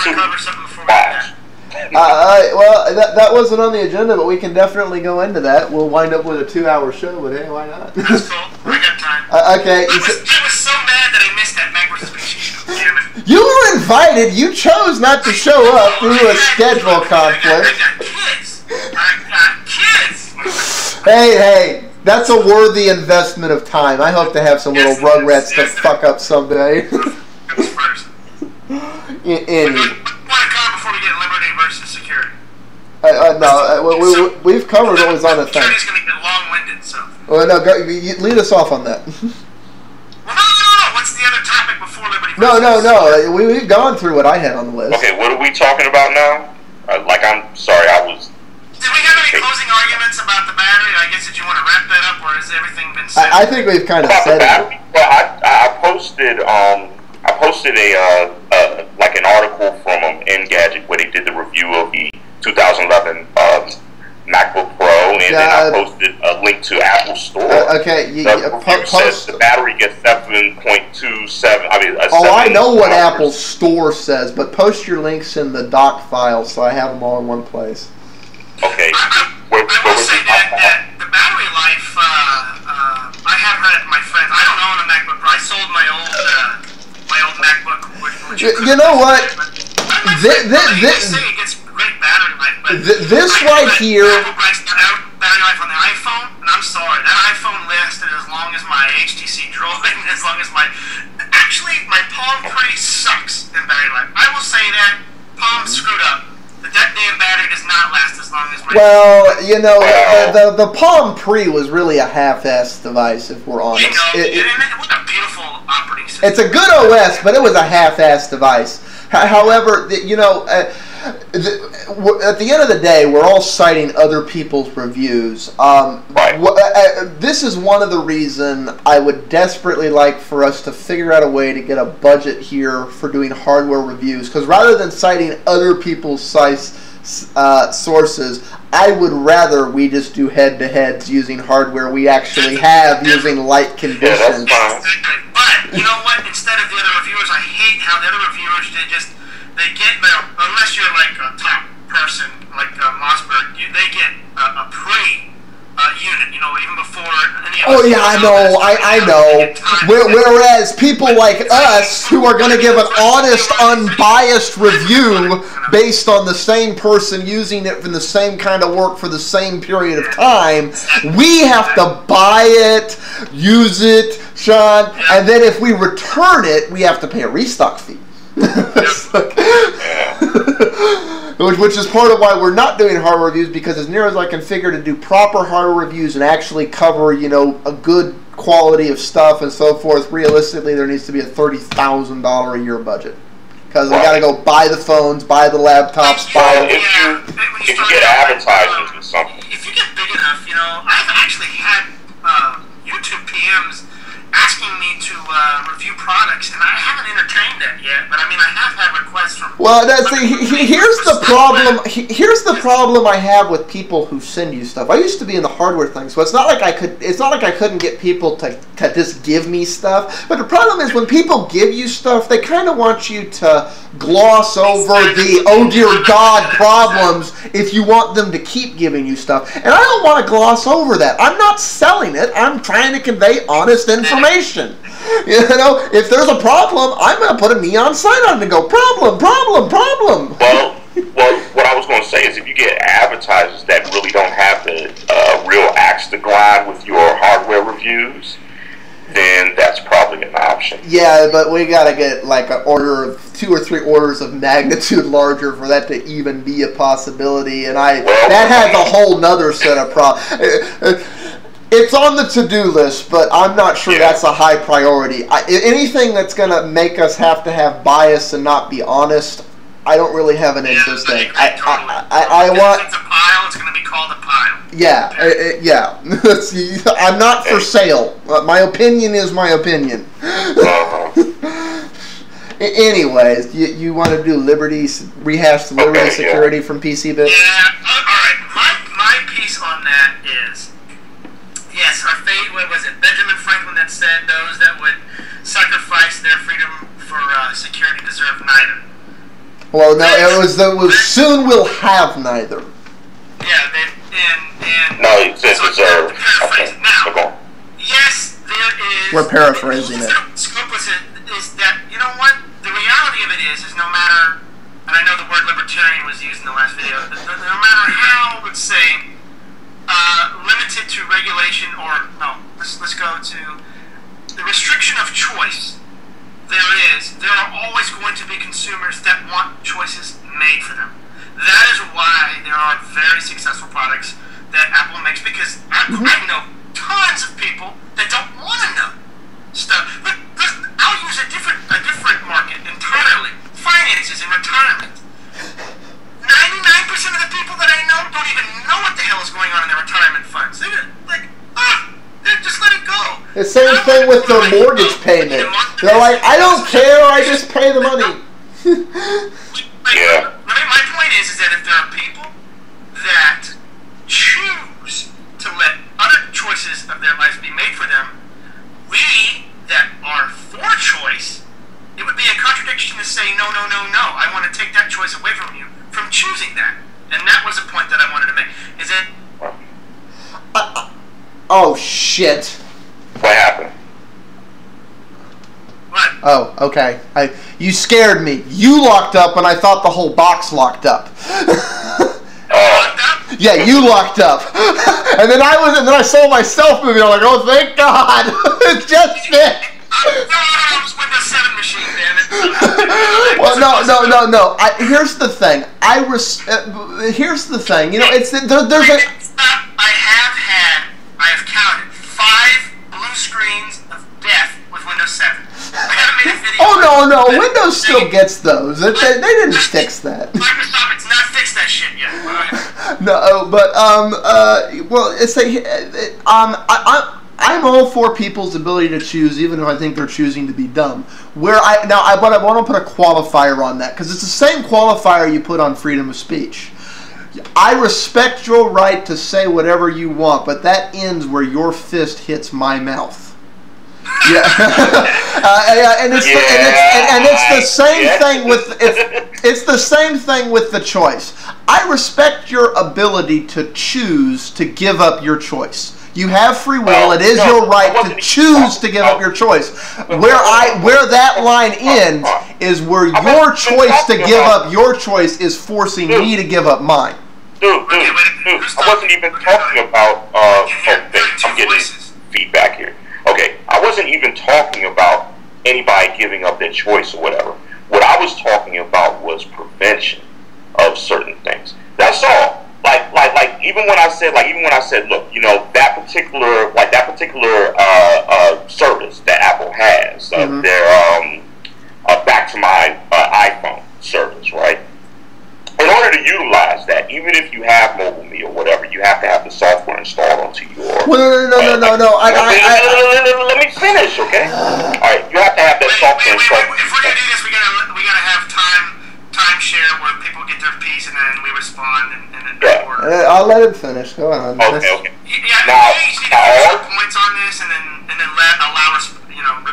want to cover something before we get well, that wasn't on the agenda, but we can definitely go into that. We'll wind up with a 2-hour show, but hey, why not? That's cool. I got time. Okay. I was so mad that I missed that Man vs. Species show. Damn it. You were invited. You chose not to show up through a schedule conflict. I got kids. Hey, that's a worthy investment of time. I hope to have some little Rugrats to fuck up someday. That's first. Want to cover before we get liberty versus security? No, we've covered what was on the thing. Security's going to get long-winded, so. Well, no, lead us off on that. Well, no. What's the other topic before liberty versus No. We've gone through what I had on the list. Okay, what are we talking about now? I'm sorry, I was... Did we have any closing arguments about the battery? I guess, did you want to wrap that up, or has everything been said? I think we've kind of said it. Well, I posted like an article from Engadget where they did the review of the 2011 MacBook Pro, and then I posted a link to Apple Store. Okay, says the battery gets 7.27. I know what Apple Store says, but post your links in the doc file so I have them all in one place. Okay. I will say that the battery life, I have heard it from my friends. I don't own a MacBook Pro. I sold my old MacBook. You know what? They say it gets great battery life, but this right here. Apple brags battery life on the iPhone, and I'm sorry, that iPhone lasted as long as my HTC Droid, as long as my Palm Pre sucks in battery life. I will say that Palm screwed up. That damn battery does not last as long as my... Well, you know, the Palm Pre was really a half-assed device, if we're honest. What a beautiful operating system. It's a good OS, but it was a half-assed device. However, you know, at the end of the day, we're all citing other people's reviews. This is one of the reasons I would desperately like for us to figure out a way to get a budget here for doing hardware reviews. Because rather than citing other people's sources, I would rather we just do head-to-heads using hardware we actually have using light conditions. But, you know what? Instead of the other reviewers, I hate how the other reviewers, they get, unless you're like a top person, like Mossberg, they get a pre-unit, you know, even before any of us. Oh, yeah, I know. Whereas people like us, who are going to give an honest, unbiased review based on the same person using it for the same kind of work for the same period of time, we have to buy it, use it, Sean, and then if we return it, we have to pay a restock fee. Which is part of why we're not doing hardware reviews, because as near as I can figure to do proper hardware reviews and actually cover, you know, a good quality of stuff and so forth, realistically there needs to be a $30,000 a year budget. Because we got to go buy the phones, buy the laptops, buy the... If you get advertisements or something. If you get big enough, you know, I've actually had YouTube PMs asking me to review products, and I haven't entertained that yet. But I mean, I have had requests from. Well, here's the problem. Here's the problem I have with people who send you stuff. I used to be in the hardware thing, so it's not like I could. It's not like I couldn't get people to just give me stuff. But the problem is when people give you stuff, they kind of want you to gloss over the oh dear God problems if you want them to keep giving you stuff. And I don't want to gloss over that. I'm not selling it. I'm trying to convey honest information. You know, if there's a problem, I'm going to put a neon sign on it and go, problem. Well, what I was going to say is if you get advertisers that really don't have the real axe to grind with your hardware reviews, then that's probably an option. Yeah, but we got to get like an order of 2 or 3 orders of magnitude larger for that to even be a possibility. And that has a whole nother set of problems. It's on the to-do list, but I'm not sure that's a high priority. Anything that's going to make us have to have bias and not be honest, I don't really have an interest in. I want. If it's a pile, it's going to be called a pile. Yeah. I'm not for sale. My opinion is my opinion. Anyways, you want to do rehash the Liberty Security from PCBit? Yeah. All right. My piece on that is. Yes, our fate, what was it, Benjamin Franklin that said those that would sacrifice their freedom for security deserve neither. Well, no, it was soon we'll have neither. Yeah, No, it says deserve. Okay. Now, yes, there is... We're paraphrasing it. Scope is that, you know what? The reality of it is no matter... And I know the word libertarian was used in the last video. No matter how, let's say, limited to regulation or... No, let's go to the restriction of choice. There are always going to be consumers that want choices made for them. That is why there are very successful products that Apple makes, because I know tons of people that don't want to know stuff. But I'll use a different market entirely. Finances and retirement. 99% of the people that I know don't even know what the hell is going on in their retirement funds. They're like, just let it go. The same thing with their mortgage payment. They're like, I don't care, I just pay the money. Yeah. My point is that if there are people that choose to let other choices of their lives be made for them, we that are for choice, it would be a contradiction to say, no, I want to take that choice away from you, from choosing that. And that was a point that I wanted to make. Is that... Oh, shit. What happened? What? Oh, okay. You scared me. You locked up, and I thought the whole box locked up. Yeah, you locked up. And then I saw myself moving. I'm like, oh, thank God. It's just me. Windows 7 machine, damn it. Well, no. Here's the thing. Here's the thing. You know, it's there's a... I have counted 5 blue screens of death with Windows 7. I haven't made a video. Oh, no. Windows still gets those. They didn't fix that. Microsoft, it's not fixed that shit yet. No, but well, it's I'm all for people's ability to choose, even if I think they're choosing to be dumb. But I want to put a qualifier on that, because it's the same qualifier you put on freedom of speech. I respect your right to say whatever you want, but that ends where your fist hits my mouth. Yeah, and it's the same thing with it's the same thing with the choice. I respect your ability to choose to give up your choice. You have free will. It is your right to choose to give up your choice. Where that line ends is where your choice to give up your choice is forcing me to give up mine. Dude, I wasn't even talking about. I'm getting feedback here. Okay, I wasn't even talking about anybody giving up their choice or whatever. What I was talking about was prevention of certain things. That's all. Like even when I said, look, you know, that particular service that Apple has, their back to my iPhone service, right? In order to utilize that, even if you have MobileMe or whatever, you have to have the software installed onto your... Well, no. Let me finish, okay? All right, you have to have that software installed. If we're going to do this, we gotta have time share where people get their piece and then we respond and then order. I'll let him finish. Go on. Okay. Yeah, now, you need to put points on this and then allow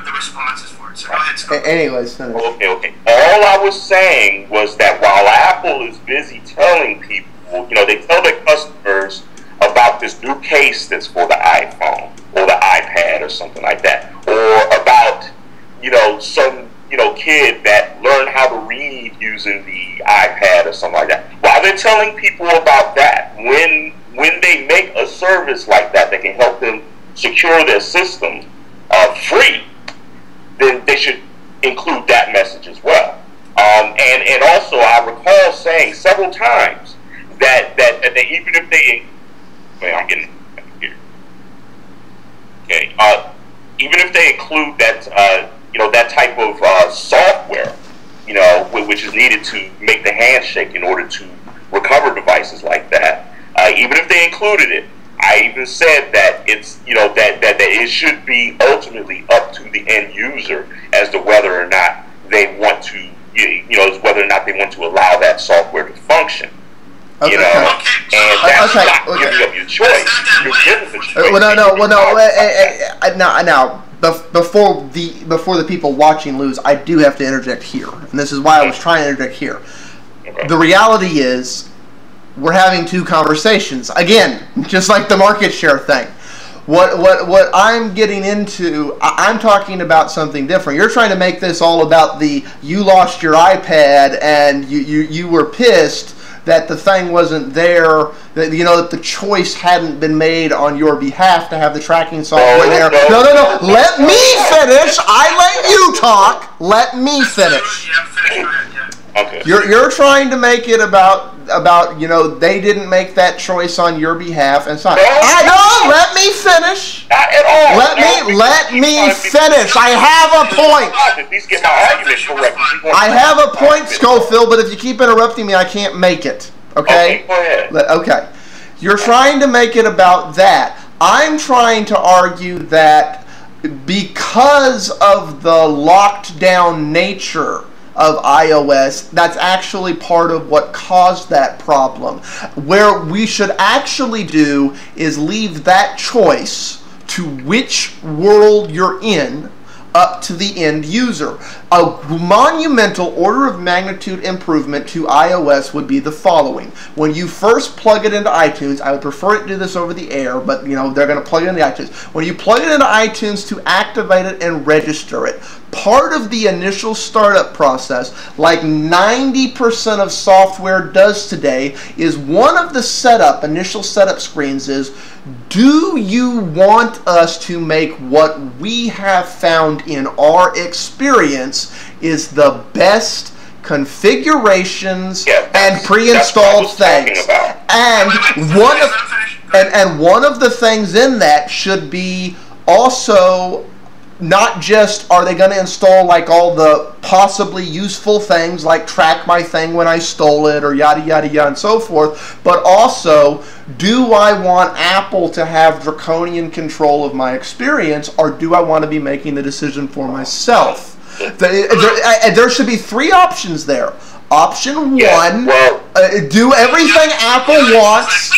the responses for it. So go ahead, Scott. Anyways, finish. Okay. All I was saying was that while Apple is busy telling people, you know, they tell their customers about this new case that's for the iPhone or the iPad or something like that, or about, you know, some, you know, kid that learned how to read using the iPad or something like that. While they're telling people about that, when they make a service like that that can help them secure their system free, then they should include that message as well. And also, I recall saying several times that even if they, I'm getting here. Okay, even if they include that, you know, that type of software, you know, which is needed to make the handshake in order to recover devices like that, even if they included it, I even said that it's, you know, that it should be ultimately up to the end user as to whether or not they want to, you know, whether or not they want to allow that software to function. Okay. You know, and that's not giving up your choice. You're giving the choice. Now, before the people watching lose, I do have to interject here, and this is why I was trying to interject here. The reality is, we're having two conversations. Again, just like the market share thing. What I'm getting into, I'm talking about something different. You're trying to make this all about you lost your iPad and you were pissed that the thing wasn't there, that that the choice hadn't been made on your behalf to have the tracking software there. No. Let me finish. I let you talk. Let me finish. Okay. You're trying to make it about they didn't make that choice on your behalf and so on. Let me finish. Not at all. Let me finish. I have a point. At least get my argument correct. I have a point, Schofield, but if you keep interrupting me, I can't make it. Okay? Go ahead. Okay. You're trying to make it about that. I'm trying to argue that because of the locked down nature of iOS, that's actually part of what caused that problem. Where we should actually do is leave that choice to which world you're in up to the end user. A monumental order of magnitude improvement to iOS would be the following. When you first plug it into iTunes, I would prefer it to do this over the air, but they're going to plug it into iTunes. When you plug it into iTunes to activate it and register it, part of the initial startup process, like 90% of software does today, is one of the initial setup screens is, do you want us to make what we have found in our experience is the best configurations and pre-installed things? And one of the things in that should be also not just are they going to install like all the possibly useful things like track my thing when I stole it or yada yada yada and so forth, but also, do I want Apple to have draconian control of my experience, or do I want to be making the decision for myself? There should be three options there. Option one, do everything Apple wants.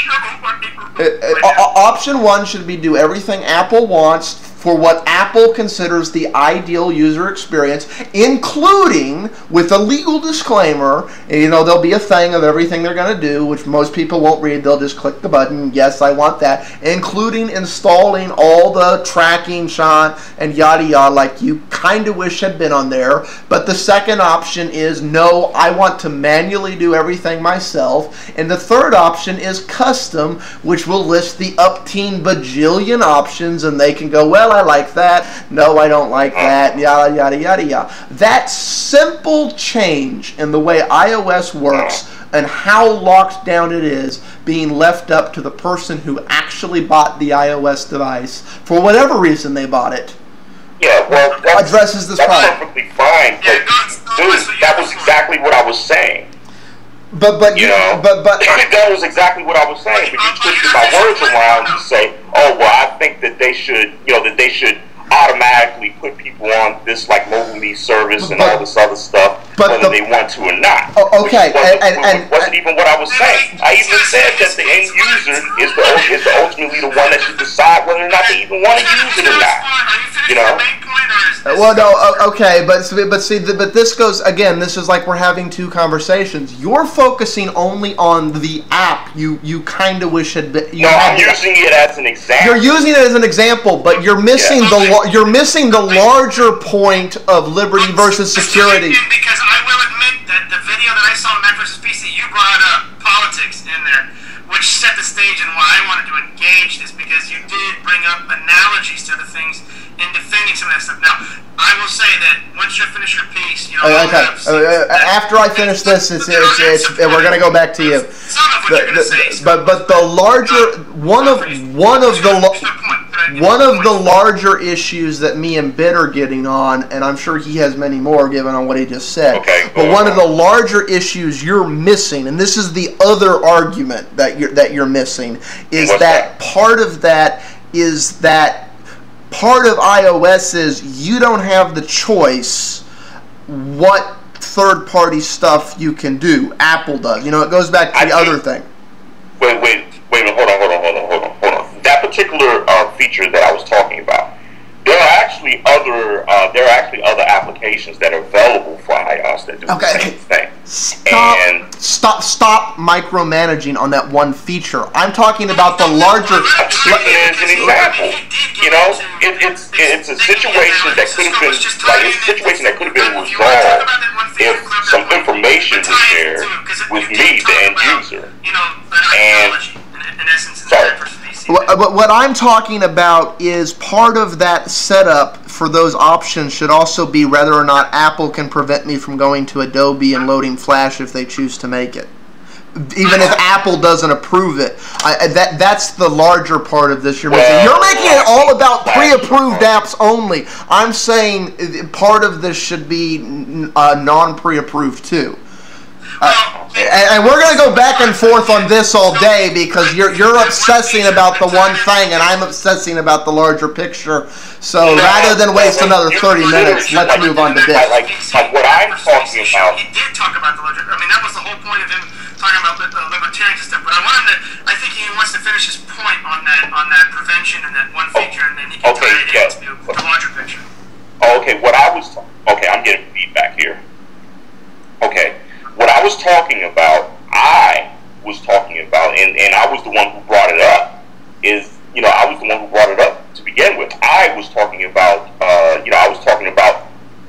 Option one should be do everything Apple wants for what Apple considers the ideal user experience, including, with a legal disclaimer, there'll be a thing of everything they're going to do, which most people won't read. They'll just click the button, yes, I want that, including installing all the tracking, Sean, and yada yada, like you kind of wish had been on there. But the second option is, no, I want to manually do everything myself. And the third option is custom, which will list the upteen bajillion options, and they can go, well, I like that. No, I don't like that. Yada, yada, yada, yada. That simple change in the way iOS works and how locked down it is being left up to the person who actually bought the iOS device for whatever reason they bought it. Yeah, well, addresses this problem. That's perfectly fine. Dude, that was exactly what I was saying. But that was exactly what I was saying. But you twisted my words around to say, oh well, I think that they should, that they should automatically put people on this like mobile lease service and all this other stuff, whether they want to or not. Okay, and wasn't even what I was saying. I even said that the end user is ultimately the one that should decide whether or not they even want to use it or not. Well, no, okay, but this goes again. This is like we're having two conversations. You're focusing only on the app. You kind of wish had been. I'm using it as an example. You're using it as an example, but you're missing the larger point of liberty versus security. Because I will admit that the video that I saw on Mac vs. PC, you brought up politics in there, which set the stage and why I wanted to engage this, because you did bring up analogies to the things in defending some of that stuff. Now, I will say that once you finish your piece, after I finish this, we're going to go back to you. But the larger one of the larger issues that me and Bitt are getting on, and I'm sure he has many more given on what he just said. Okay, but one of the larger issues you're missing, and this is the other argument that you're missing, is that part of iOS is you don't have the choice what third-party stuff you can do. Apple does. It goes back to the other thing. Wait, hold on. That particular feature that I was talking about, there are actually other applications that are available for iOS that do the same thing. stop micromanaging on that one feature. I'm talking about the larger. As an example, you know, it's a situation that could have been like it's a situation that could have been resolved if some information was shared with me, the end user. And sorry. But what I'm talking about is part of that setup for those options should also be whether or not Apple can prevent me from going to Adobe and loading Flash if they choose to make it. Even if Apple doesn't approve it. That's the larger part of this. You're making it all about pre-approved apps only. I'm saying part of this should be non-pre-approved too. And we're going to go back and forth on this all day because you're obsessing about the one thing and I'm obsessing about the larger picture. So rather than waste another 30 minutes, let's move on to this. Like what I'm talking about. He did talk about the larger. I mean, that was the whole point of him talking about libertarians and stuff. But I want him to. I think he wants to finish his point on that prevention and that one feature, and then he can tie it into the larger picture. Okay, I'm getting feedback here. Okay. What I was talking about, and I was the one who brought it up, I was the one who brought it up to begin with. I was talking about,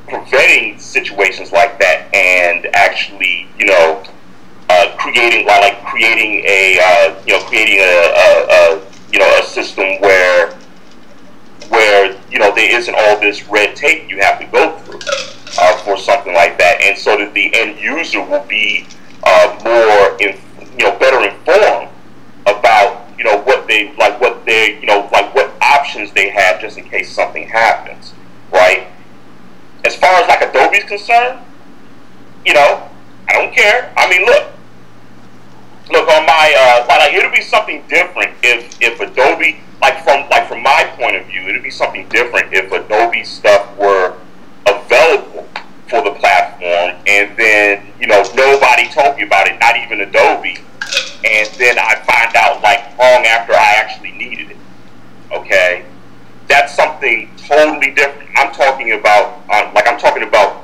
preventing situations like that and actually, creating a system where there isn't all this red tape you have to go through. For something like that, and so that the end user will be better informed about what options they have just in case something happens, right? As far as like Adobe's concerned, I don't care. I mean, look on my it'll be something different if Adobe from my point of view, it'll be something different if Adobe stuff were available for the platform, and then nobody told me about it, not even Adobe, and then I find out long after I actually needed it. Okay, that's something totally different. I'm talking about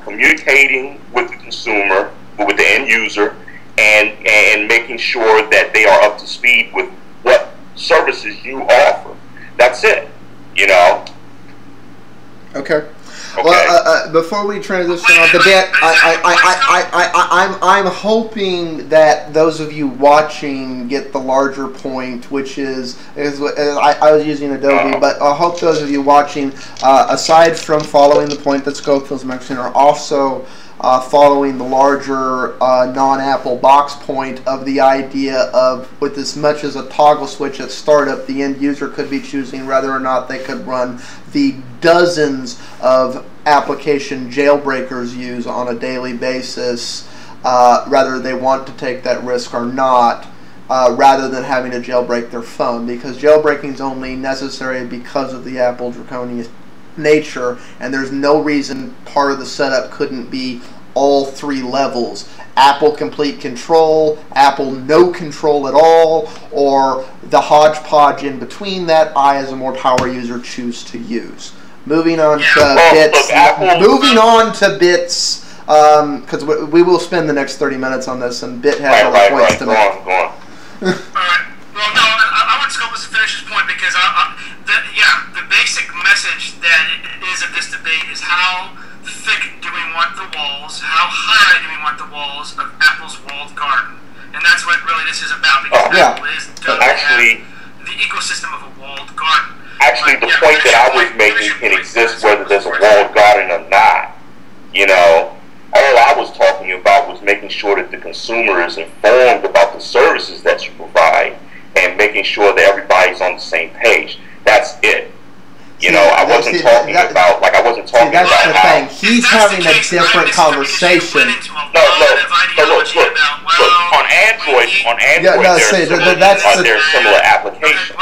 communicating with the consumer, with the end user, and making sure that they are up to speed with what services you offer. That's it. Okay. Well, before we transition on to bit, I'm hoping that those of you watching get the larger point, which is I was using Adobe, but I hope those of you watching, aside from following the point that Schofield's mentioning, are also following the larger non-Apple box point of the idea of, with as much as a toggle switch at startup, the end user could be choosing whether or not they could run the dozens of application jailbreakers use on a daily basis, whether they want to take that risk or not, rather than having to jailbreak their phone, because jailbreaking is only necessary because of the Apple draconian nature, and there's no reason part of the setup couldn't be all three levels: Apple complete control, Apple no control at all, or the hodgepodge in between that I, as a more power user, choose to use. Moving on to bits. Because we will spend the next 30 minutes on this, and Bit has other points to make. Go on. Alright. Well, no, I want Scopus to finish his point, because the basic message that is of this debate is how thick do we want the walls, how high do we want the walls of Apple's walled garden, and that's what really this is about, because Apple does have the ecosystem of a walled garden. Actually, the point that I was making can exist whether there's a walled garden or not. All I was talking about was making sure that the consumer is informed about the services that you provide and making sure that everybody's on the same page. That's it. I wasn't talking about that's the thing. He's having a different conversation. No, look. On Android, there's similar applications,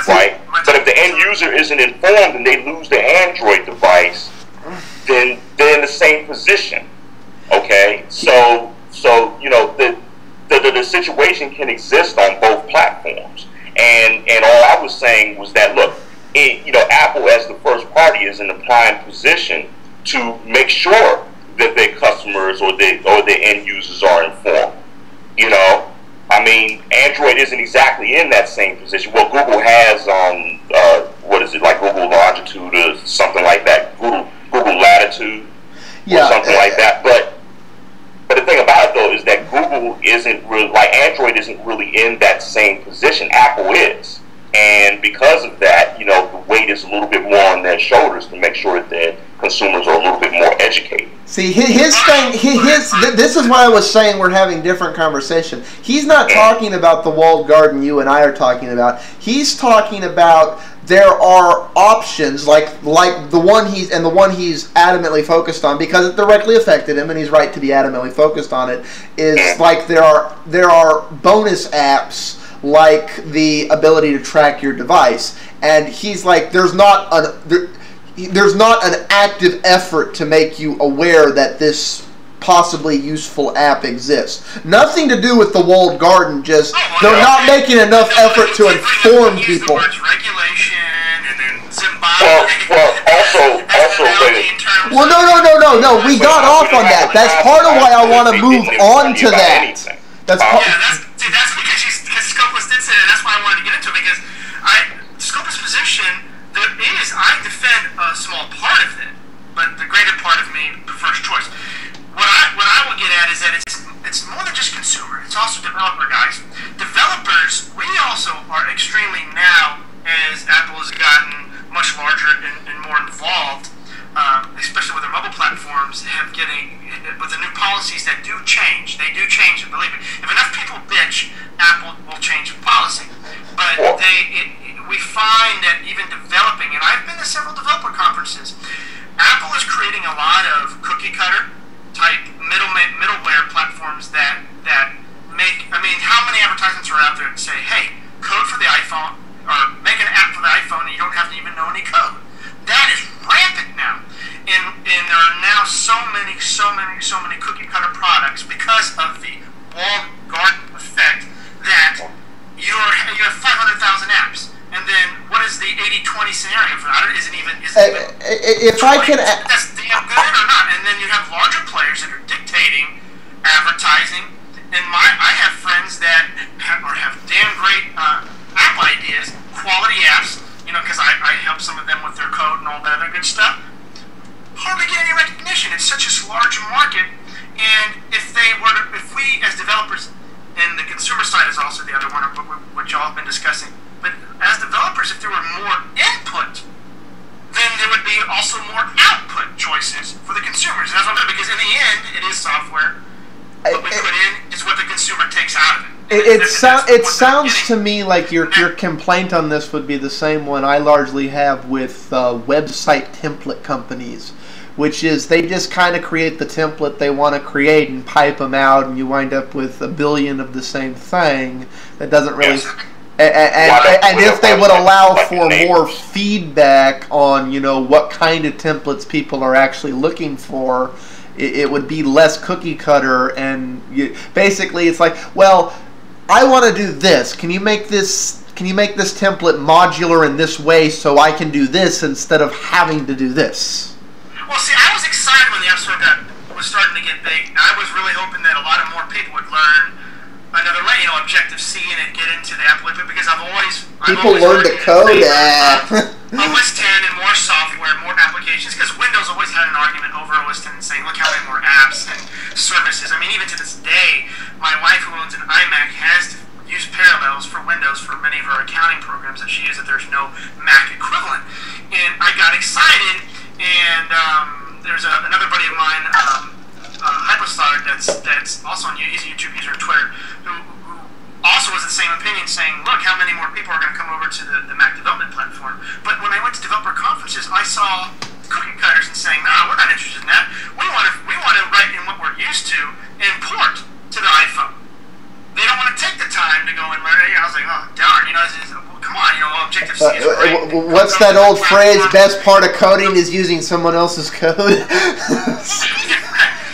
right? But if the end user isn't informed and they lose their Android device, then they're in the same position. Okay, so the situation can exist on both platforms, and all I was saying was that, look, Apple as the first party is in a prime position to make sure that their customers or their end users are informed. You know, I mean, Android isn't exactly in that same position. Well, Google has what is it, like Google Longitude or something like that, Google Latitude, or something like that. But the thing about it though is that Google isn't really, like Android isn't really in that same position. Apple is, and because of that, you know, the weight is a little bit more on their shoulders to make sure that consumers are a little bit more educated. See, his thing, this is why I was saying we're having different conversation. He's not talking about the walled garden you and I are talking about. He's talking about there are options like the one he's adamantly focused on because it directly affected him, and he's right to be adamantly focused on it. Is like there are bonus apps like the ability to track your device, and he's like there's not an active effort to make you aware that this possibly useful app exists. Nothing to do with the walled garden, just they're not making enough effort to inform people. Well, no, we got off on that. That's part of why I want to move on to that. That's because Scopus did say that. That's why I wanted to get into it, because Scopus' position, I defend a small part of it, but the greater part of me prefers choice. What I will get at is that it's more than just consumer. It's also developer guys. Developers, we also are extremely now, as Apple has gotten much larger and more involved, especially with their mobile platforms, with the new policies that do change. They do change, believe me. If enough people bitch, Apple will change policy. But we find that even developing, and I've been to several developer conferences, Apple is creating a lot of cookie cutter type middleware platforms that make, I mean, how many advertisements are out there that say, hey, code for the iPhone, or make an app for the iPhone and you don't have to even know any code. That is rampant now. And there are now so many cookie cutter products because of the walled garden effect that you have 500,000 apps. And then what is the 80-20 scenario for that? Is it even if I can that's damn good or not? And then you have larger players that are dictating advertising. And I have friends that have damn great app ideas, quality apps, you know, because I help some of them with their code and all that other good stuff. Hardly get any recognition. It's such a large market, and if we as developers, and the consumer side is also the other one, which y'all have been discussing. But as developers, if there were more input, then there would be also more output choices for the consumers. And that's what I'm saying, because in the end, it is software. What we put in is what the consumer takes out of it. It sounds to me like your complaint on this would be the same one I largely have with website template companies, which is they just kind of create the template they want to create and pipe them out, and you wind up with a billion of the same thing that doesn't really... And if they would allow for more feedback on, you know, what kind of templates people are actually looking for, it would be less cookie cutter. And basically, it's like, well, I want to do this. Can you make this template modular in this way so I can do this instead of having to do this? Well, see, I was excited when the App Store was starting to get big. I was really hoping that a lot of more people would learn another way, you know, Objective-C, and get into the Apple because I've always learn to code. OS 10 and more software, more applications, because Windows always had an argument over OS 10 and saying, look how many more apps and services. I mean, even to this day, my wife, who owns an iMac, has to use Parallels for Windows for many of her accounting programs that she uses. There's no Mac equivalent. And I got excited, and there's another buddy of mine, Hypostar, that's also he's a YouTube user on Twitter, who also was the same opinion, saying, look, how many more people are going to come over to the Mac development platform. But when I went to developer conferences, I saw cookie cutters and saying, no, we're not interested in that. We want to write in what we're used to and port to the iPhone. They don't want to take the time to go and learn it. I was like, oh, darn, you know, come on, you know, Objective-C is great. What's that old phrase, best part of coding is using someone else's code?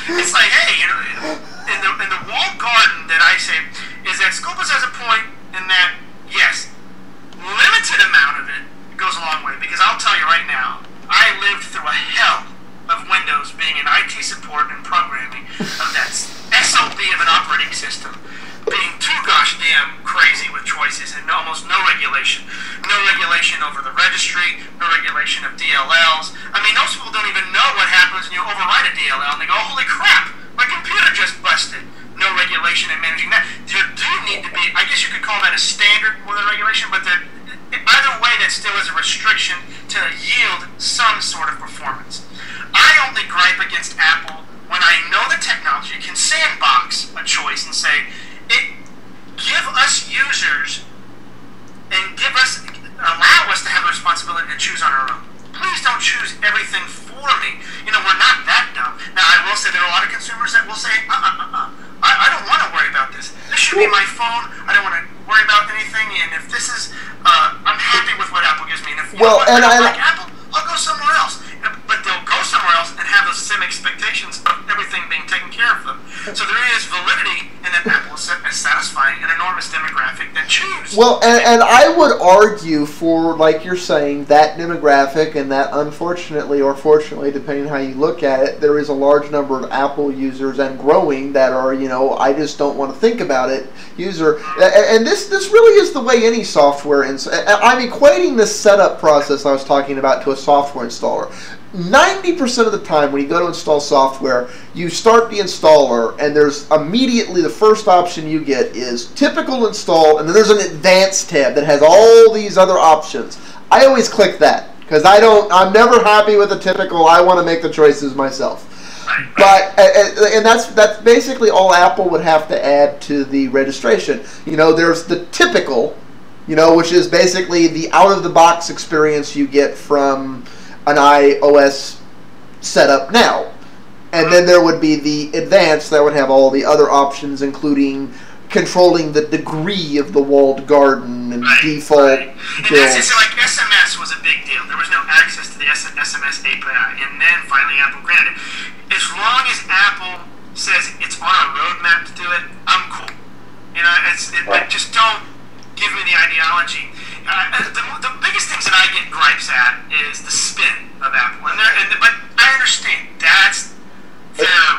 It's like, hey, you know, in the walled garden that I say is that Scopus has a point in that, yes, limited amount of it goes a long way, because I'll tell you right now, I lived through a hell of Windows being in IT support and programming of that SOB of an operating system being too gosh damn crazy with choices and almost no regulation. No regulation over the registry, no regulation of DLLs. I mean, most people don't even know what happens when you overwrite a DLL and they go, holy crap, my computer just busted. No regulation in managing that. There do need to be, I guess you could call that a standard more than regulation, but either way that still is a restriction to yield some sort of performance. I only gripe against Apple when I know the technology can sandbox a choice and say, give us users and allow us to have the responsibility to choose on our own. Please don't choose everything for me. You know, we're not that dumb. Now, I will say there are a lot of consumers that will say, I don't want to worry about this. This should be my phone. I don't want to worry about anything. And if this is, I'm happy with what Apple gives me. And if I don't like Apple, I'll go somewhere else. But they'll go somewhere else and have those same expectations of everything being taken care of them. So there is validity in that Apple is satisfying an enormous demographic that choose. Well, and I would argue for, like you're saying, that demographic and that unfortunately or fortunately, depending on how you look at it, there is a large number of Apple users and growing that are, you know, I just don't want to think about it user. And this really is the way any software, I'm equating this setup process I was talking about to a software installer. 90% of the time when you go to install software, you start the installer and there's immediately the first option you get is typical install, and then there's an advanced tab that has all these other options. I always click that because I'm never happy with the typical. I want to make the choices myself. But and that's basically all Apple would have to add to the registration. You know, there's the typical, you know, which is basically the out of the box experience you get from an iOS setup now. And then there would be the advanced that would have all the other options, including controlling the degree of the walled garden and default And that's like SMS was a big deal. There was no access to the SMS API, and then finally Apple granted it. As long as Apple says it's on a roadmap to do it, I'm cool. You know, but just don't give me the ideology. The biggest things that I get gripes at is the spin of Apple, but I understand that's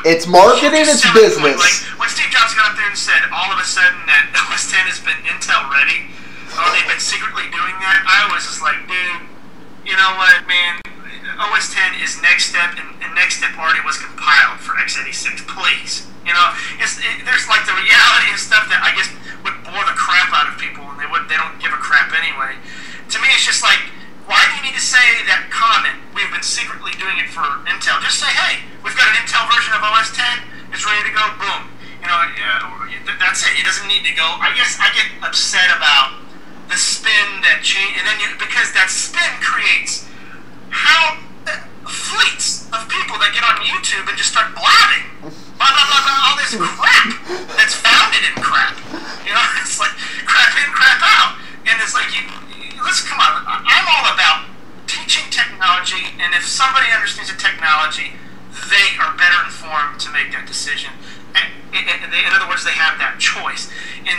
it's marketing, it's business. Like when Steve Jobs got up there and said all of a sudden that OS 10 has been Intel ready, they've been secretly doing that. I was just like, dude, you know what, man? OS 10 is next step, and next step already was compiled for x86. Please, you know, there's like the reality and stuff that I guess would bore the crap out of people, and they don't give a crap anyway. To me, it's just like, why do you need to say that comment? We've been secretly doing it for Intel. Just say, hey, we've got an Intel version of OS 10. It's ready to go. Boom. You know, that's it. It doesn't need to go. I guess I get upset about the spin that change, and then because that spin creates fleets of people that get on YouTube and just start blabbing. Blah, blah, blah, blah, all this crap that's founded in crap. You know, it's like crap in, crap out. And it's like, let's come on. I'm all about teaching technology, and if somebody understands the technology, they are better informed to make that decision. In other words, they have that choice. And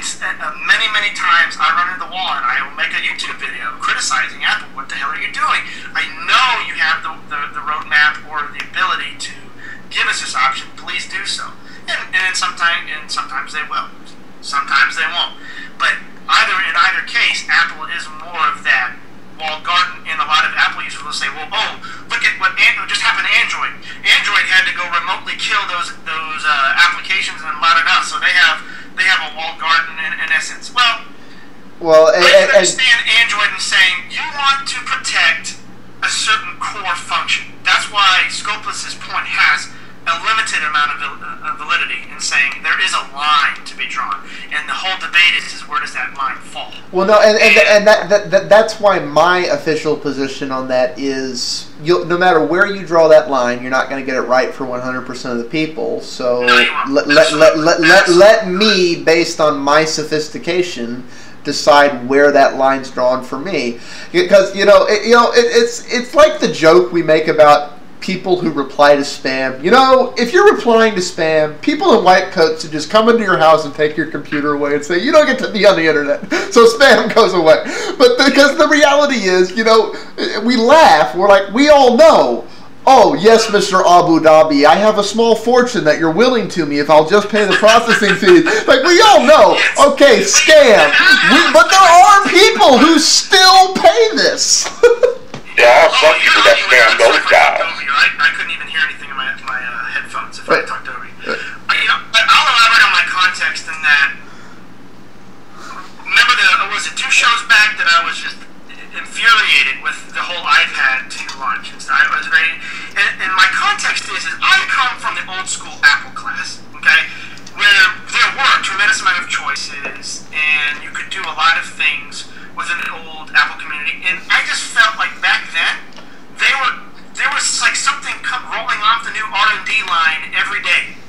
many, many times I run into the wall and I will make a YouTube video criticizing Apple. What the hell are you doing? I know you have the roadmap or the ability to give us this option. Please do so. And sometimes they will. Sometimes they won't. But in either case, Apple is more of that walled garden, and a lot of Apple users will say, well, look at what just happened to Android. Android had to go remotely kill those applications and let it out, so they have a walled garden in essence. Well, I can understand Android and saying you want to protect a certain core function. That's why Scopeless's point has a limited amount of validity in saying there is a line to be drawn, and the whole debate is where does that line fall? Well, no, and that's why my official position on that is no matter where you draw that line, you're not going to get it right for 100% of the people. So no, let me, based on my sophistication, decide where that line's drawn for me, because it's like the joke we make about people who reply to spam. You know, if you're replying to spam, people in white coats would just come into your house and take your computer away and say, you don't get to be on the internet, so spam goes away. But because the reality is, we laugh, we're like, we all know Oh, yes, Mr. Abu Dhabi, I have a small fortune that you're willing to me if I'll just pay the processing fees. Like, we all know, okay, scam. But there are people who still pay this. There are some people that scam those guys. I couldn't even hear anything in my headphones if I talked over you. I'll elaborate on my context in that. Remember, was it 2 shows back that I was just infuriated with the whole iPad 2 launch and stuff. I was very, and my context is I come from the old school Apple class, okay, where there were a tremendous amount of choices and you could do a lot of things within the old Apple community, and I just felt like back then there was like something rolling off the new R&D line every day,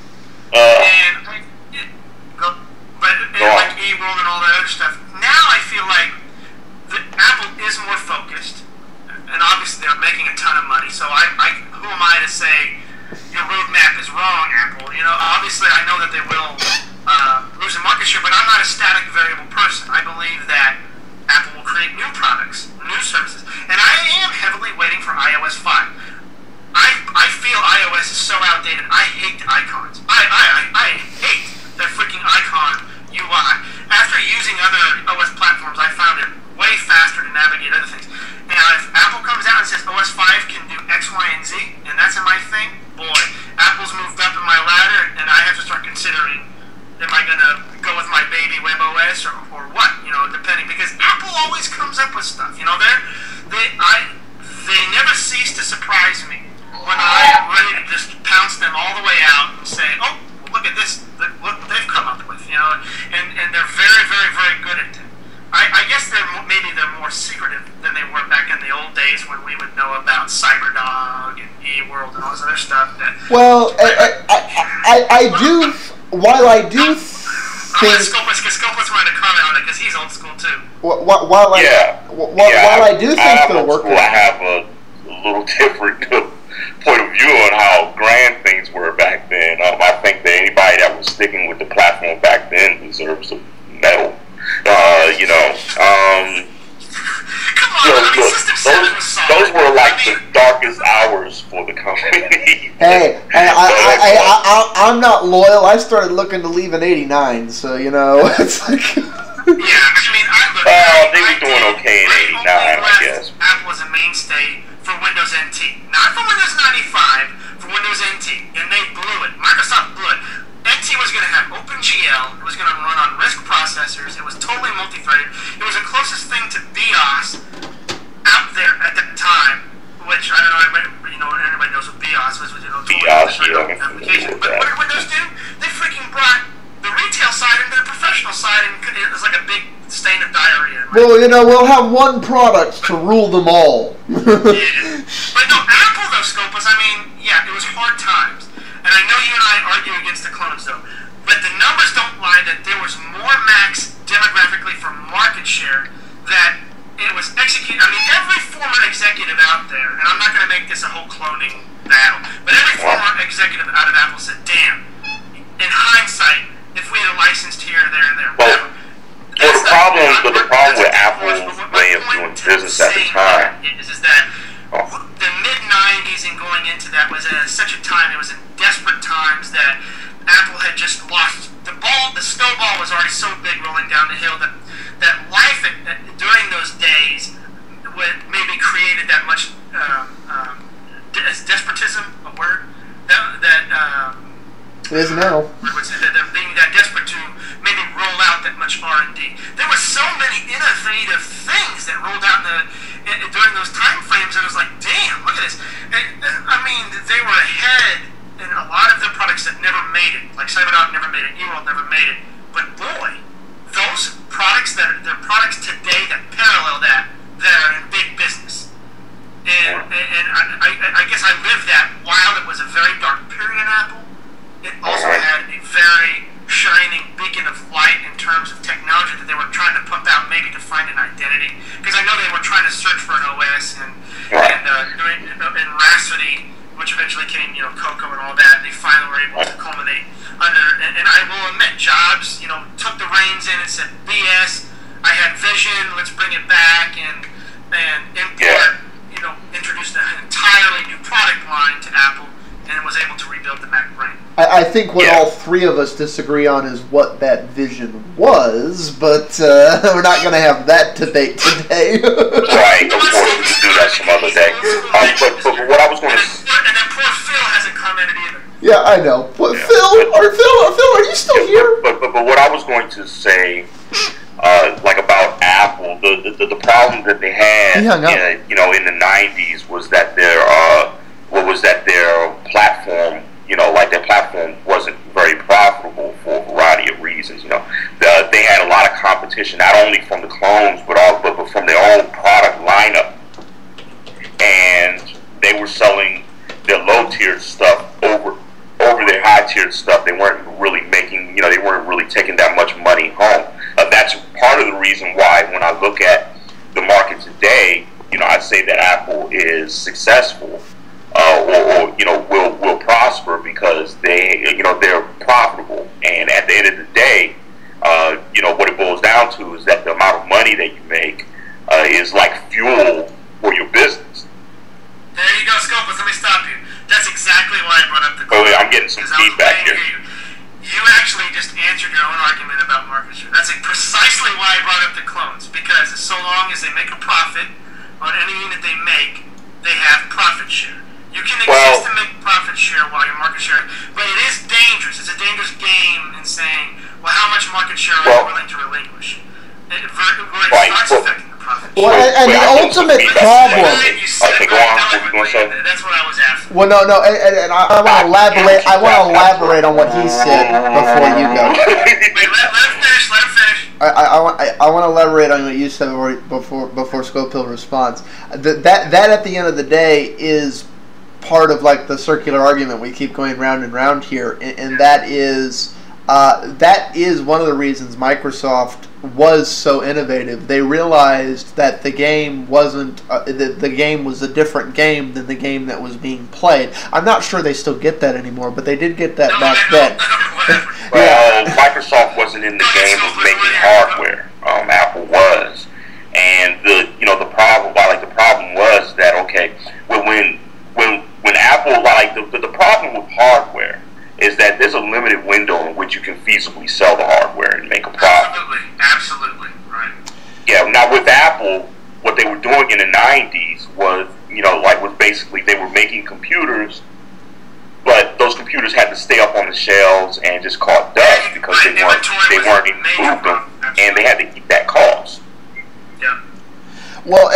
like iWorld and all that other stuff. Now I feel like Apple is more focused, and obviously they're making a ton of money, so who am I to say your roadmap is wrong, Apple? Obviously I know that they will lose a market share, but I'm not a static variable person. I believe that Apple will create new products, new services, and I am heavily waiting for iOS 5. I feel iOS is so outdated. I hate the icons. I hate the freaking icon UI. After using other OS platforms, I found it way faster to navigate other things. Now, if Apple comes out and says OS 5 can do X, Y, and Z, and that's in my thing, boy, Apple's moved up in my ladder, and I have to start considering, am I going to go with my baby WebOS or what? Depending, because Apple always comes up with stuff. They never cease to surprise me when I'm ready to just pounce them all the way out and say, oh, look at this, look what they've come up with, and they're very, very, very good at it. I guess maybe they're more secretive than they were back in the old days when we would know about CyberDog and eWorld and all this other stuff. Well, I do. While I do think Scopus wanted to comment on it because he's old school too. While I do think they'll work. I have a little different point of view on how grand things were back then. I think that anybody that was sticking with the platform back then deserves a medal. Those were like the darkest hours for the company. Hey, I'm not loyal. I started looking to leave in '89, so it's like. Yeah, they were doing okay in '89, I guess. Apple was a mainstay for Windows NT, not for Windows 95, for Windows NT, and they blew it. Microsoft blew it. NT was going to have OpenGL. It was going to run on RISC processors. It was totally multi-threaded. It was the closest thing to BIOS out there at the time, which I don't know. Everybody knows what BIOS was. BIOS, application. But what did Windows do? They freaking brought the retail side into the professional side, and it was like a big stain of diarrhea. Well, we'll have one product to rule them all. Yeah. But no, Apple though, Scopus. It was hard times. And I know you and I argue against the clones, though. But the numbers don't lie that there was more Macs demographically for market share that it was executed. Every former executive out there, and I'm not going to make this a whole cloning battle, but every former executive out of Apple said, damn, in hindsight, if we had a licensed here, there, and there, whatever. The problem with Apple's way of doing business at the time is that the mid-90s and going into that was at such a time, it was in desperate times that Apple had just lost the ball. The snowball was already so big rolling down the hill that life during those days maybe created that much is despotism a word? It is now. Being that desperate to maybe roll out that much R&D. There were so many innovative things that rolled out during those time frames, and it was like, damn, look at this. They were ahead in a lot of their products that never made it. Like CyberDog never made it, eWorld never made it. But boy, those products they're products today that parallel that are in big business. And I guess I lived that while it was a very dark period in Apple. It also had a very shining beacon of light in terms of technology that they were trying to pump out, maybe to find an identity. Because I know they were trying to search for an OS and Rhapsody, which eventually came, Cocoa and all that. They finally were able to culminate under. And I will admit, Jobs, took the reins in and said, "BS. I had vision. Let's bring it back and import, introduced an entirely new product line to Apple and was able to rebuild the Mac brain. I think what all three of us disagree on is what that vision was, but we're not going to have that debate today. Right, of course, we can do that some other day. But what I was going to... And then poor Phil hasn't commented either. Yeah, I know. What, yeah. Phil, are you still here? But what I was going to say, like about Apple, the problem that they had, in the 90s was that their platform, their platform wasn't very profitable for a variety of reasons. They had a lot of competition, not only from the clones, but from their own product lineup, and they were selling their low-tiered stuff over their high-tiered stuff. They weren't really making, they weren't really taking that much money home. That's part of the reason why, when I look at the market today, I'd say that Apple is successful, or will prosper because they're profitable. And at the end of the day, what it boils down to is that the amount of money that you make is like fuel for your business. There you go, Scopus. Let me stop you. That's exactly why I brought up the clones. Oh, yeah, I'm getting some feedback here. You actually just answered your own argument about market share. That's precisely why I brought up the clones, because so long as they make a profit on any unit they make, they have profit share. You can exist and make profit share while your market share, but it is dangerous. It's a dangerous game in saying, well, how much market share are you willing to relinquish? It starts affecting the profit share. Well, and the ultimate problem... Okay, go on. What were you going to say? That's what I was asking. Well, no, and I want to elaborate. I want to elaborate on what he said before you go. Wait, let him finish. I want to elaborate on what you said before Scopill responds. That at the end of the day is part of like the circular argument we keep going round and round here, and that is one of the reasons Microsoft was so innovative. They realized that the game wasn't the game was a different game than the game that was being played. I'm not sure they still get that anymore, but they did get that back then. Well, Microsoft wasn't in the game of making hardware. Apple was, and the problem was that when Apple the problem with hardware is that there's a limited window in which you can feasibly sell the hardware and make a profit. Absolutely, right. Yeah. Now with Apple, what they were doing in the 90s was, was basically they were making computers, but those computers had to stay up on the shelves and just caught dust because they weren't improving, and they had to keep that cost. Yeah. Well,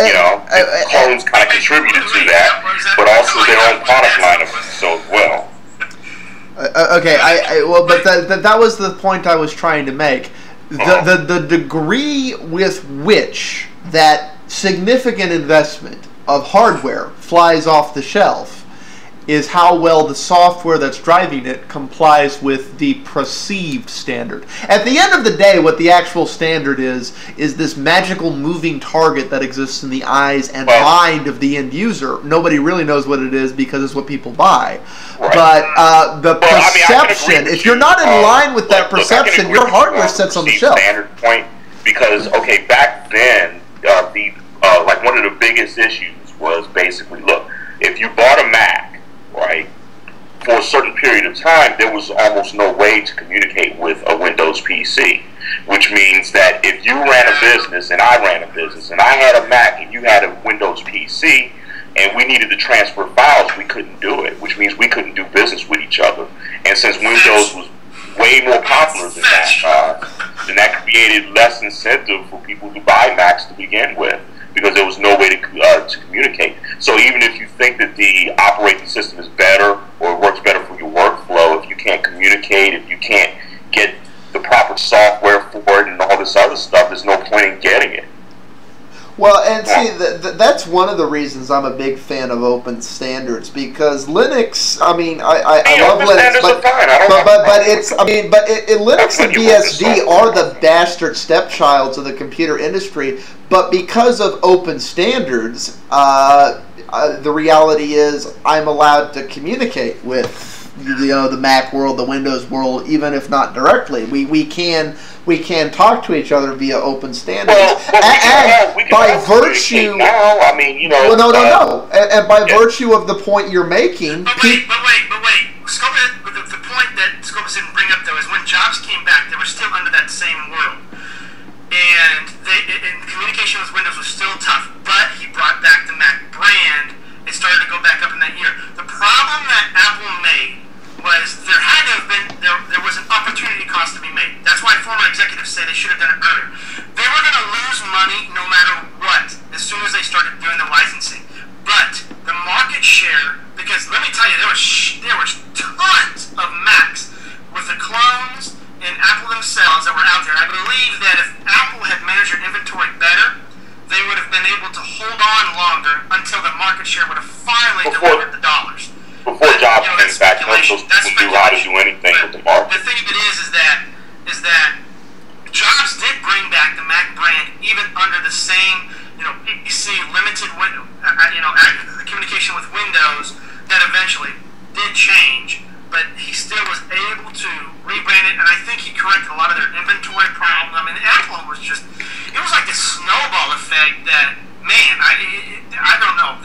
clones kind of contributed to that, but also their own product line of so as well. Okay, but that was the point I was trying to make. The degree with which that significant investment of hardware flies off the shelf is how well the software that's driving it complies with the perceived standard. At the end of the day, what the actual standard is this magical moving target that exists in the eyes and mind of the end user. Nobody really knows what it is because it's what people buy. Right. But the perception, if you're not in line with that perception, your hardware sits on the shelf. Standard point, because back then, one of the biggest issues was basically, look, if you bought a Mac, right, for a certain period of time, there was almost no way to communicate with a Windows PC, which means that if you ran a business and I ran a business and I had a Mac and you had a Windows PC and we needed to transfer files, we couldn't do it, which means we couldn't do business with each other. And since Windows was way more popular than that, then that created less incentive for people to buy Macs to begin with, because there was no way to communicate. So even if you think that the operating system is better or it works better for your workflow, if you can't communicate, if you can't get the proper software for it and all this other stuff, there's no point in getting it. Well, and see, that's one of the reasons I'm a big fan of open standards, because Linux, I mean, I love Linux, but Linux and BSD are the bastard stepchilds of the computer industry, but because of open standards, the reality is I'm allowed to communicate with the Mac world, the Windows world, even if not directly. We can talk to each other via open standards. Well, and by virtue now, I mean, you know. Well, no. And by virtue of the point you're making. But wait. The point that Scopus didn't bring up though is when Jobs came back, they were still under that same world, and communication with Windows was still tough. But he brought back the Mac brand. It started to go back up in that year. The problem that Apple made was there had to have been there was an opportunity cost to be made. That's why former executives say they should have done it earlier. They were going to lose money no matter what as soon as they started doing the licensing. But the market share, because let me tell you, there was tons of Macs with the clones and Apple themselves that were out there. I believe that if Apple had managed their inventory better, they would have been able to hold on longer until the market share would have finally delivered the dollars. Before Jobs came back, Windows knew how to do anything with the market. The thing of it is that Jobs did bring back the Mac brand even under the same, PPC limited communication with Windows that eventually did change, but he still was able to rebrand it, and I think he corrected a lot of their inventory problem. I mean, Apple was it was like this snowball effect that, man, I don't know.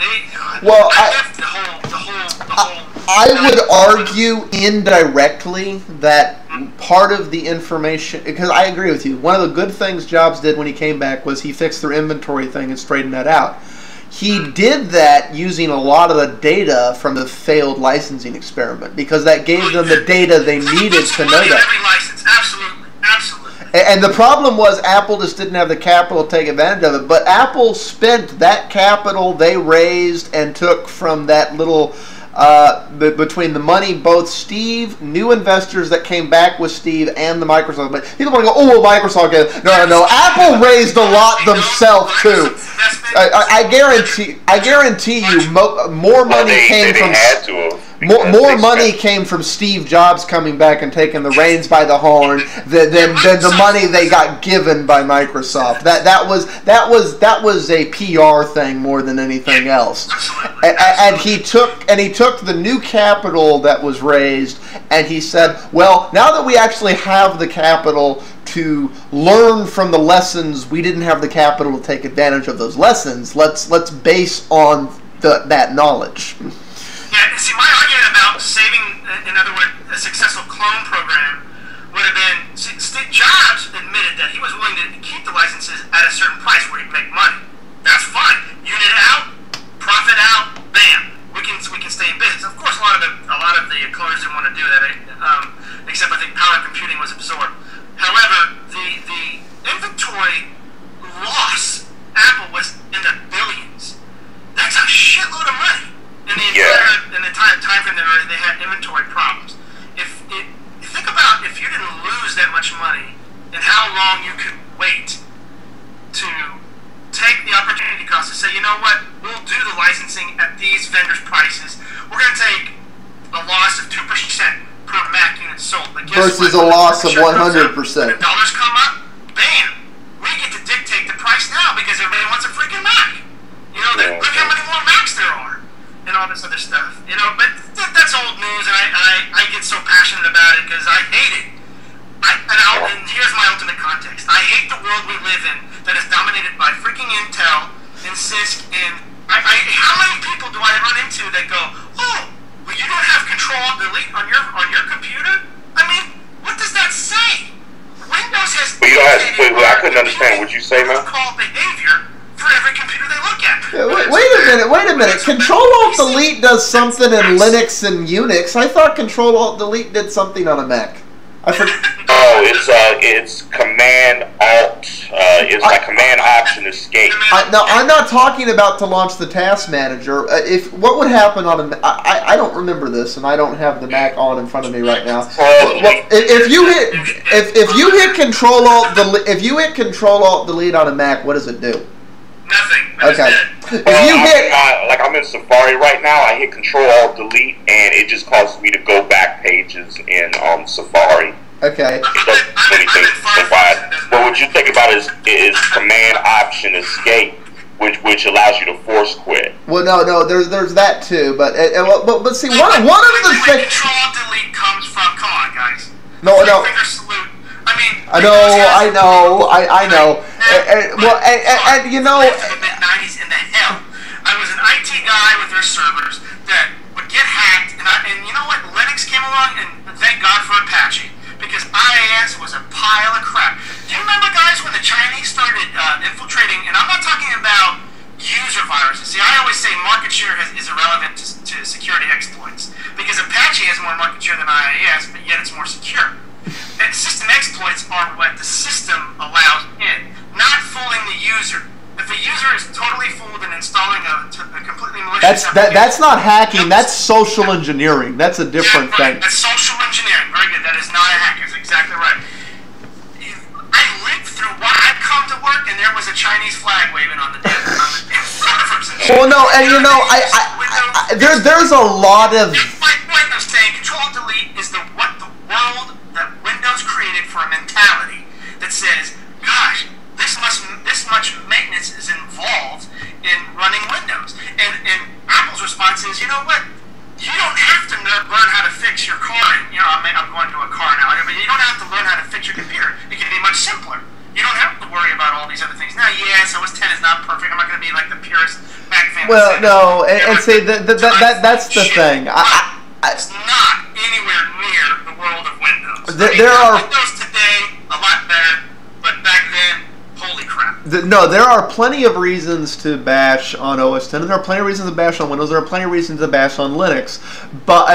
I would argue indirectly that part of the information, because I agree with you, one of the good things Jobs did when he came back was he fixed their inventory thing and straightened that out. He did that using a lot of the data from the failed licensing experiment, because that gave them the data they needed to know that. Every license, absolutely. And the problem was Apple just didn't have the capital to take advantage of it. But Apple spent that capital they raised and took from that little, between the money, both Steve, new investors that came back with Steve, and the Microsoft. But people want to go, oh, well, Microsoft did. No. Apple raised a lot themselves too. I guarantee you, more money came from. More money came from Steve Jobs coming back and taking the reins by the horn than the money they got given by Microsoft. That was a PR thing more than anything else. And he took the new capital that was raised, and he said, well, now that we actually have the capital to learn from the lessons, we didn't have the capital to take advantage of those lessons. Let's base on that knowledge. Yeah, see, my argument about saving, in other words, a successful clone program would have been, Steve Jobs admitted that he was willing to keep the licenses at a certain price where he'd make money. That's fine. Unit out, profit out, bam. We can stay in business. Of course, a lot of the cloners didn't want to do that, except I think power computing was absorbed. However, the inventory loss Apple was in the billions. That's a shitload of money. In the entire time frame they had inventory problems. If think about if you didn't lose that much money and how long you could wait to take the opportunity cost to say, you know what, we'll do the licensing at these vendors' prices. We're going to take a loss of 2% per Mac unit sold. But versus a loss of 100%. When the dollars come up, bam, we get to dictate the price now because everybody wants a freaking Mac. Look how many more Macs there are. And all this other stuff, but that's old news, and I get so passionate about it because I hate it. And here's my ultimate context. I hate the world we live in that is dominated by freaking Intel and CISC, and how many people do I run into that go, oh, well, you don't have Ctrl+Alt+Delete on your computer? I mean, what does that say? Windows has. I couldn't understand what you say, man. Call behavior for every computer they look at. Wait a minute. Ctrl+Alt+Delete does something in Linux and Unix. I thought Ctrl+Alt+Delete did something on a Mac. Oh, it's Command Alt. It's like Command Option Escape. No, I'm not talking about to launch the Task Manager. What would happen on a? I don't remember this, and I don't have the Mac on in front of me right now. If you hit Ctrl+Alt+Delete on a Mac, what does it do? Nothing. Okay. I'm in Safari right now. I hit Ctrl+Alt+Delete, and it just causes me to go back pages in Safari. Okay. It doesn't do anything provide. But what you think about is Command Option Escape, which allows you to force quit. Well, no, there's that too. But see, one of the things. from. Come on, guys. No, no. Finger salute. I mean, I know. And you know. The mid '90s in the hell. I was an IT guy with their servers that would get hacked, and you know what? Linux came along, and thank God for Apache, because IIS was a pile of crap. Do you remember, guys, when the Chinese started infiltrating? And I'm not talking about user viruses. See, I always say market share is irrelevant to security exploits, because Apache has more market share than IIS, but yet it's more secure. And system exploits are what the system allows in, not fooling the user. If a user is totally fooled and installing a completely malicious application, that's not hacking. That's social engineering. That's a different thing. That's social engineering. Very good. That is not a hack. That's exactly right. I lived through what I'd come to work and there was a Chinese flag waving on the servers. Well, no, and you know, there's a lot of. My point of saying Ctrl+Delete is what the world that Windows created for a mentality that says, gosh, this much maintenance is involved in running Windows. And Apple's response is, you know what? You don't have to learn how to fix your car. I'm going to a car now, but you don't have to learn how to fix your computer. It can be much simpler. You don't have to worry about all these other things. Now, yes, OS 10 is not perfect. I'm not going to be like the purest Mac fan. Well, no, and see, that's the thing. It's not anywhere near the world of Windows. There are Windows today a lot better, but back then, holy crap. No, there are plenty of reasons to bash on OS 10, and there are plenty of reasons to bash on Windows. There are plenty of reasons to bash on Linux. But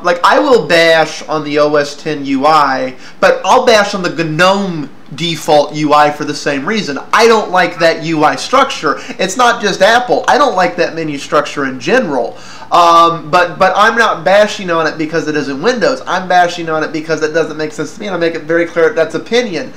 like I will bash on the OS 10 UI, but I'll bash on the GNOME default UI for the same reason. I don't like that UI structure. It's not just Apple. I don't like that menu structure in general. But I'm not bashing on it because it isn't Windows. I'm bashing on it because it doesn't make sense to me, and I make it very clear that's opinion.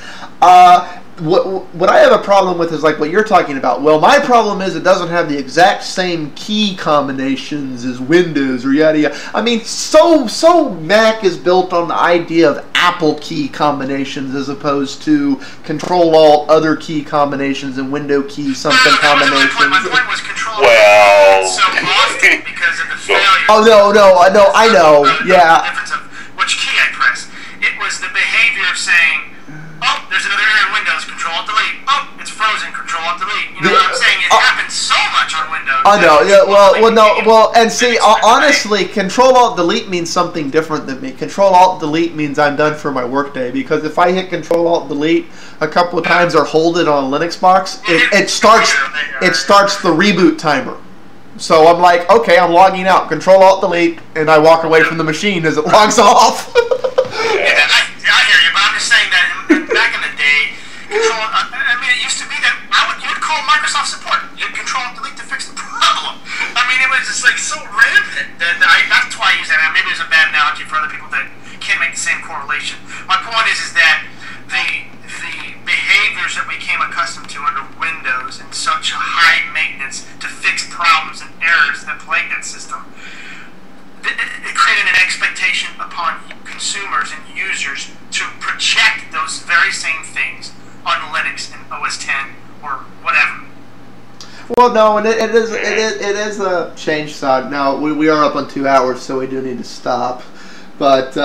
What I have a problem with is like what you're talking about. Well, my problem is it doesn't have the exact same key combinations as Windows or yada yada. I mean, so Mac is built on the idea of Apple key combinations as opposed to Control-Alt other key combinations and Window key something combinations. My point was Control. Well, so often because of the failure. Oh no, I know, yeah. The difference of which key I press. It was the behavior of saying, oh, there's another error in Windows, Ctrl+Delete. Oh, it's frozen, Ctrl+Delete. You know what I'm saying? It happens so much on Windows. I know, yeah, and see, honestly, Ctrl+Alt+Delete means something different than me. Ctrl+Alt+Delete means I'm done for my workday, because if I hit Ctrl+Alt+Delete a couple of times or hold it on a Linux box, it starts the reboot timer. So I'm like, okay, I'm logging out, Ctrl+Alt+Delete, and I walk away from the machine as it logs off. I hear you, but I'm just saying that back in the day, I mean, it used to be that you would call Microsoft support. You'd Ctrl+Delete to fix the problem. I mean, it was just like so rampant that that's why I use that. Maybe it's a bad analogy for other people that can't make the same correlation. My point is that the behaviors that we came accustomed to under Windows and such high maintenance to fix problems and errors that plague that system, it created an expectation upon consumers and users to project those very same things on Linux and OS 10 or whatever. Well, no, and it is a change side. Now we are up on 2 hours, so we do need to stop. But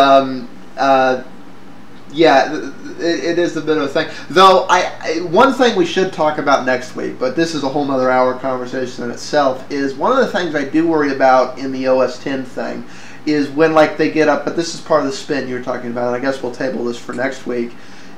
yeah, it is a bit of a thing. Though one thing we should talk about next week, but this is a whole nother hour conversation in itself, is one of the things I do worry about in the OS 10 thing is when like they get up, but this is part of the spin you were talking about, and I guess we'll table this for next week,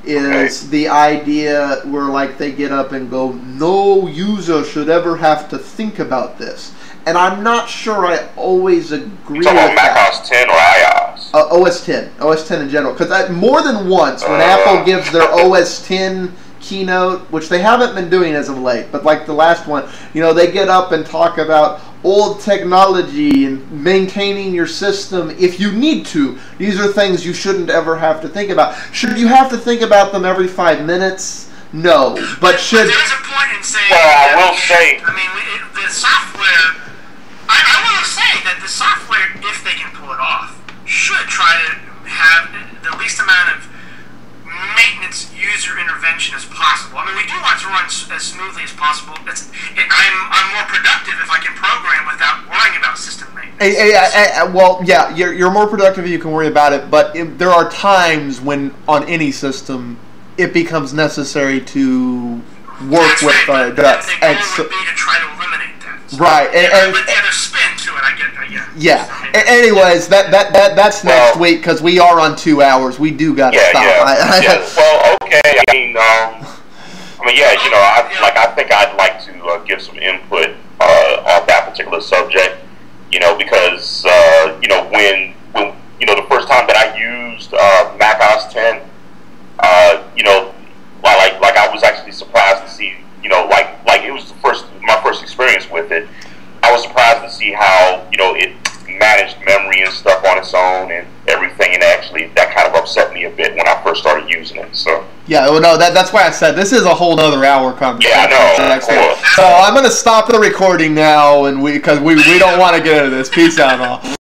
is the idea where like they get up and go, no user should ever have to think about this. And I'm not sure I always agree with that. Mac OS 10 or iOS? OS 10. OS 10 in general. Because more than once, when Apple gives their OS 10 keynote, which they haven't been doing as of late, but like the last one, you know, they get up and talk about old technology and maintaining your system if you need to. These are things you shouldn't ever have to think about. Should you have to think about them every 5 minutes? No. But should... There's a point in saying... Well, I will say... I mean, the software... I want to say that the software, if they can pull it off, should try to have the least amount of maintenance user intervention as possible. I mean, but we do want to run as smoothly as possible. I'm more productive if I can program without worrying about system maintenance. Well, yeah, you're more productive if you can worry about it, but there are times when on any system it becomes necessary to work with the goal would be to try to eliminate that. So, right, but the other spin to it, I get. Yeah. Anyways, that's next week because we are on 2 hours. We do got to stop. Well, okay. I think I'd like to give some input on that particular subject. Because when the first time that I used Mac OS 10, I was actually surprised to see, it was my first experience with it. I was surprised to see how, it managed memory and stuff on its own and everything, and actually that kind of upset me a bit when I first started using it. So yeah, well, no, that's why I said this is a whole other hour conversation. Yeah, I know. So I'm gonna stop the recording now, and because we don't want to get into this. Peace out, all.